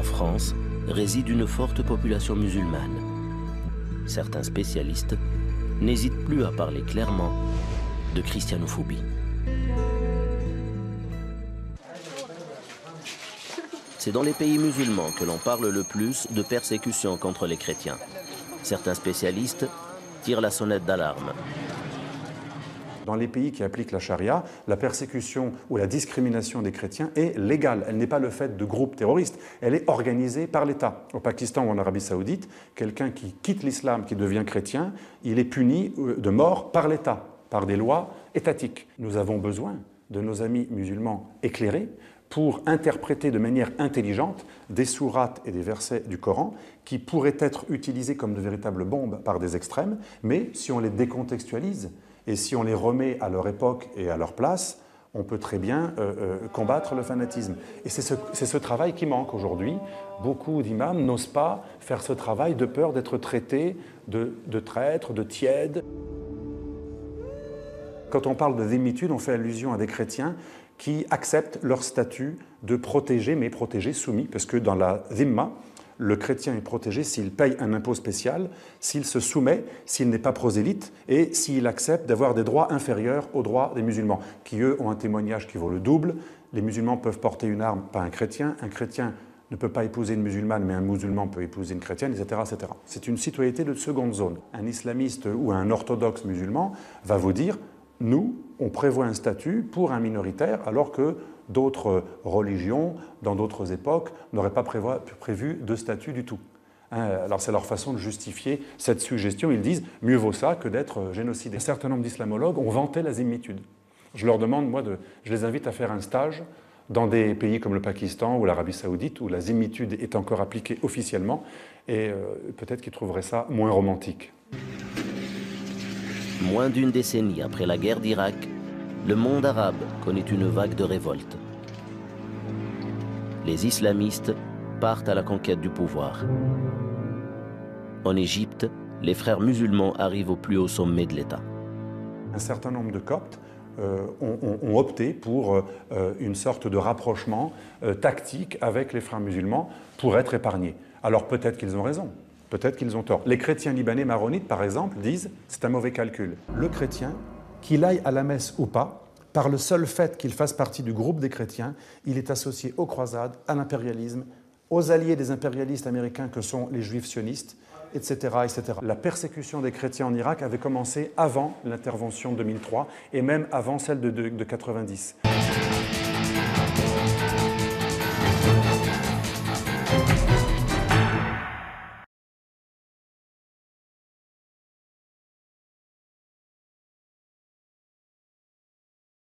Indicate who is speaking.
Speaker 1: France réside une forte population musulmane. Certains spécialistes n'hésitent plus à parler clairement de christianophobie. C'est dans les pays musulmans que l'on parle le plus de persécution contre les chrétiens. Certains spécialistes tirent la sonnette d'alarme.
Speaker 2: Dans les pays qui appliquent la charia, la persécution ou la discrimination des chrétiens est légale. Elle n'est pas le fait de groupes terroristes, elle est organisée par l'État. Au Pakistan ou en Arabie Saoudite, quelqu'un qui quitte l'islam, qui devient chrétien, il est puni de mort par l'État, par des lois étatiques. Nous avons besoin de nos amis musulmans éclairés pour interpréter de manière intelligente des sourates et des versets du Coran qui pourraient être utilisés comme de véritables bombes par des extrêmes, mais si on les décontextualise, et si on les remet à leur époque et à leur place, on peut très bien combattre le fanatisme. Et c'est ce travail qui manque aujourd'hui. Beaucoup d'imams n'osent pas faire ce travail de peur d'être traités de traîtres, de tièdes. Quand on parle de dhimmitude, on fait allusion à des chrétiens qui acceptent leur statut de protégé, mais protégé soumis, parce que dans la dhimma, le chrétien est protégé s'il paye un impôt spécial, s'il se soumet, s'il n'est pas prosélyte et s'il accepte d'avoir des droits inférieurs aux droits des musulmans, qui eux ont un témoignage qui vaut le double. Les musulmans peuvent porter une arme, pas un chrétien ne peut pas épouser une musulmane, mais un musulman peut épouser une chrétienne, etc., etc. C'est une citoyenneté de seconde zone. Un islamiste ou un orthodoxe musulman va vous dire « nous, on prévoit un statut pour un minoritaire, alors que d'autres religions, dans d'autres époques, n'auraient pas prévu de statut du tout. » Alors c'est leur façon de justifier cette suggestion. Ils disent « mieux vaut ça que d'être génocidé ». Un certain nombre d'islamologues ont vanté la dhimmitude. Je leur demande, je les invite à faire un stage dans des pays comme le Pakistan ou l'Arabie Saoudite, où la dhimmitude est encore appliquée officiellement, et peut-être qu'ils trouveraient ça moins romantique.
Speaker 1: Moins d'une décennie après la guerre d'Irak, le monde arabe connaît une vague de révolte. Les islamistes partent à la conquête du pouvoir. En Égypte, les frères musulmans arrivent au plus haut sommet de l'État.
Speaker 2: Un certain nombre de Coptes ont opté pour une sorte de rapprochement tactique avec les frères musulmans pour être épargnés. Alors peut-être qu'ils ont raison, peut-être qu'ils ont tort. Les chrétiens libanais maronites, par exemple, disent « c'est un mauvais calcul ». Le chrétien, qu'il aille à la messe ou pas, par le seul fait qu'il fasse partie du groupe des chrétiens, il est associé aux croisades, à l'impérialisme, aux alliés des impérialistes américains que sont les juifs sionistes, etc., etc. La persécution des chrétiens en Irak avait commencé avant l'intervention de 2003 et même avant celle de 90.